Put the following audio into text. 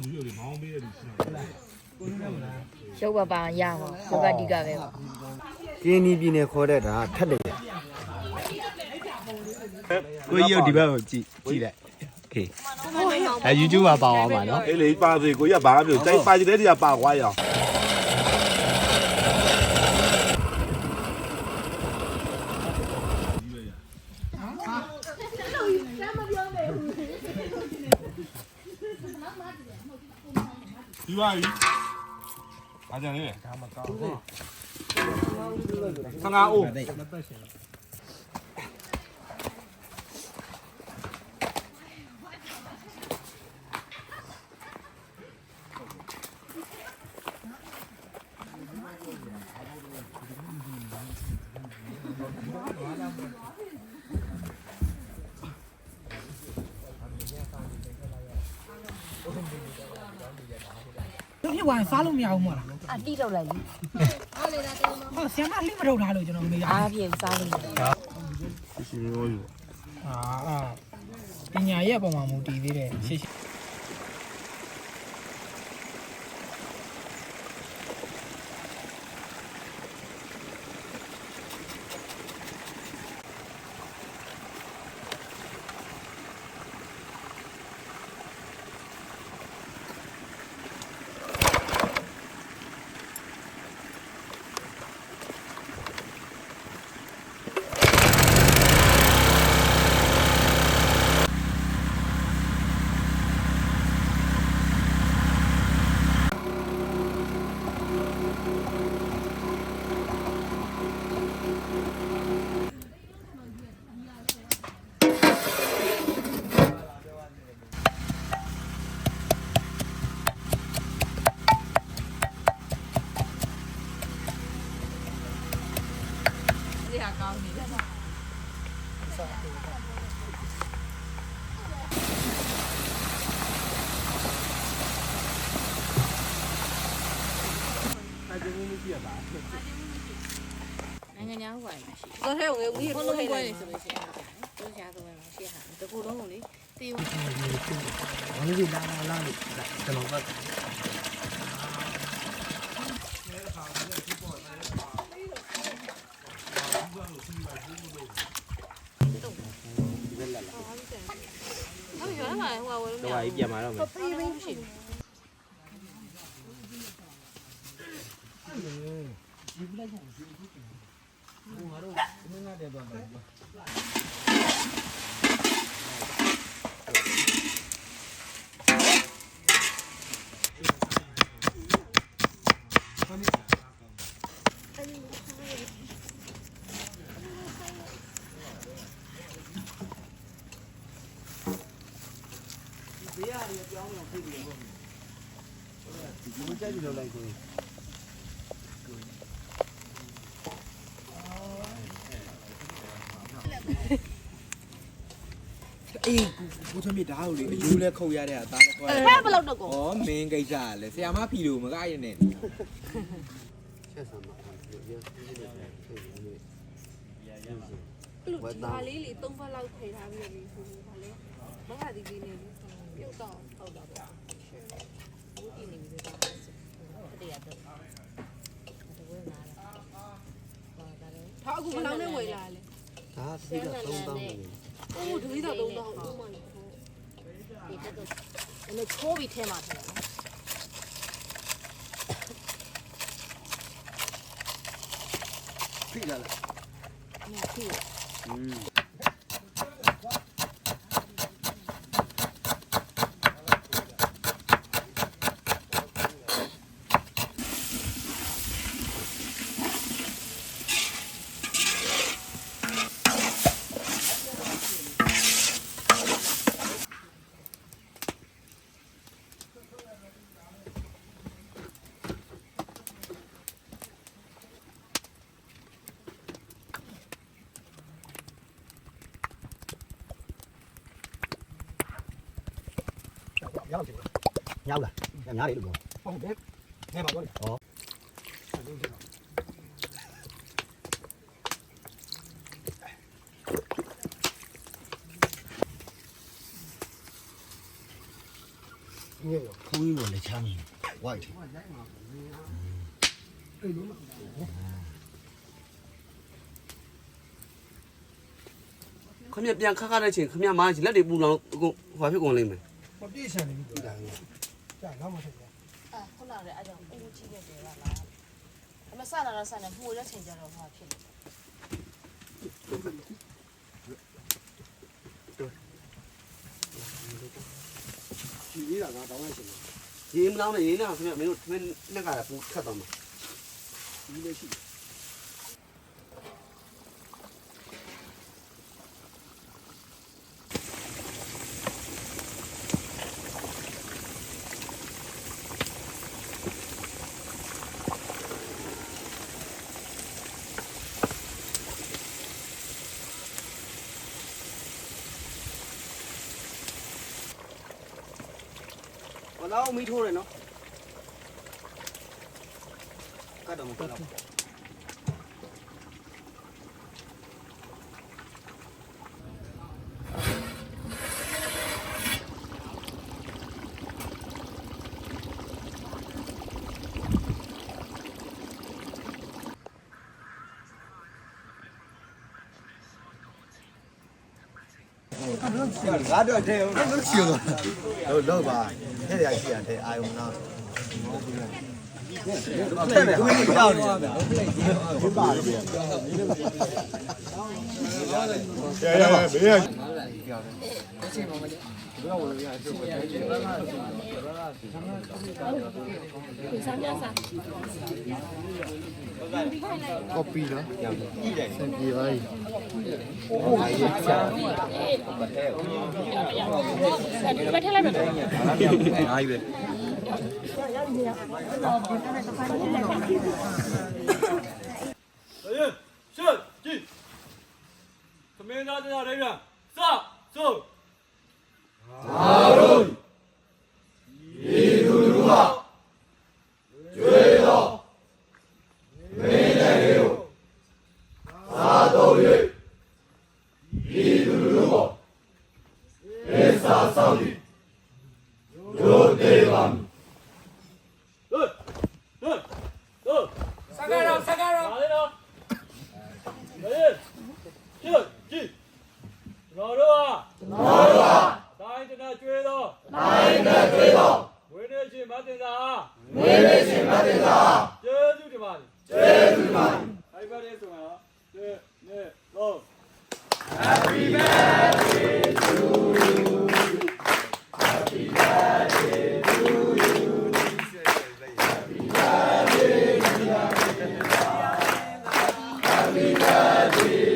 ရုပ်ပါပါရမှာဘဘတိကပဲပါ ကင်းနီပြည်နယ်ခေါ်တဲ့တာထက်တယ်ကိုရုပ်ဒီဘက်ကိုကြည့်လိုက်โอเคအဲ YouTube မှာပါအောင်ပါနော်အေးလေပါစေကိုရဘာပြောတိုက်ပါကြတဲ့တရားပါခွာရအောင်ဒီပါပြီအားကြလေဒါမကောင်းဘူး15အိုး你晚上都没有么了？ အတိတော့လိုက်လေ 哦，先把里边头拿了就能没有。 အားပြေစားလို့ ရှင်ရောယူ ပညာရဲ့ပုံမှာမူတည်သေးတယ်ရှေ့ရှေ့ နိုင်ငံညာဟုတ်ပါရဲ့ရှိ 昨天我给我弄过来是不是？都下都来些哈，这股东的，对我。 ဘာလို့ဒီလာလို့ကျွန်တော်က 他们原来话我 တော့အကြီးပြန်มาတော့မယ် 飞飞不行。 ဒီမကြိုက်လို့လိုက်ကိုအေးကိုချမ်းမြေဓာတ်ကိုလေအယူလဲခုတ်ရတဲ့အသားလဲခွဲ 他不老多个。 ဩမင်းကိစ္စလဲဆရာမဖီလို့မကရနဲ့လူဒါလေးလေ3ဖက်လောက်ထိထားပြီးပြီဆိုတော့ဗာလေမဟာဒီဒီနေပြုတ်တော့ဟုတ်တော့ဗျာဘူးဒီနေပြီတော့တရားတော့ဝယ်လာတာထားအခုဘယ်လောက်နဲ့ဝယ်လာလဲ ဒါသိတော့3000နေ အိုးဒီတော့3000တော့မှလည်းဒီတော့အဲ့ချိုးပြီးထဲမှာထည့်တယ် ဖိလာလား နော်ဖြစ် ရောက်တယ်ရောက်လားညားလေးလို့ဟုတ်တယ်နေပါတော့ဟော ညေ့ရောခု ဝေးတော့လက်ချမ်းဝိုက် ခမရပြန်ခါခါတဲ့ချိန်ခမရမားချင်လက်တွေပူလောင်ဟိုဖြစ်ကုန်လိမ့်မယ် မပြည့်စံနေပြီကြာနောက်မှဆက်ကြ ခုနကလည်းအဲ့ကြောင့်အူကြီးခဲ့တယ်လားအမဆလာတော့ဆန်တယ်မှုတဲ့ချိန်ကျတော့ဟာဖြစ်နေ ကြီးရတာတောင်းလိုက်ရှင် ရေမလောင်းနဲ့ရေနဲ့ခမရမင်းတို့မင်းနှက်ကပူခတ်တော့မှာ ကြီးလေးရှိ ဘာလို့မီးထိုးရနော် ကတ်တော့မကတ်တော့ ငါတော့တဲ့လို့ချီတော့တော့ပါထဲရရှိရတယ်အာယုံနာတဲ့တယ်ကိုကြောက်နေတယ်ဒီပါတယ်ဗျာဘေးရ copy နော်စံပြေပါ ဘယ်ထက်လိုက်မလဲ အားပဲ ရှစ်ကြည့်သမင်းသားတရားလေးပြန်စစို့ဟာတို့ဤသူတို့ကကျွေးတော်မင်းတွေကိုသာတော်၍ဤသူတို့ကဧစာဆောင်သည်တို့တေပါတို့ စကားတော့ ပါလေနော်ဟေးကြည့်ကြည့်တော်တို့တိုင်းတနာကျွေးတော့ဝိနည်းရှင်မတင်သာကျေးဇူးတင်ပါတယ်အဲ့ပါလေဆိုတော့နေလို့ Happy birthday to you Happy birthday to you Happy birthday Happy birthday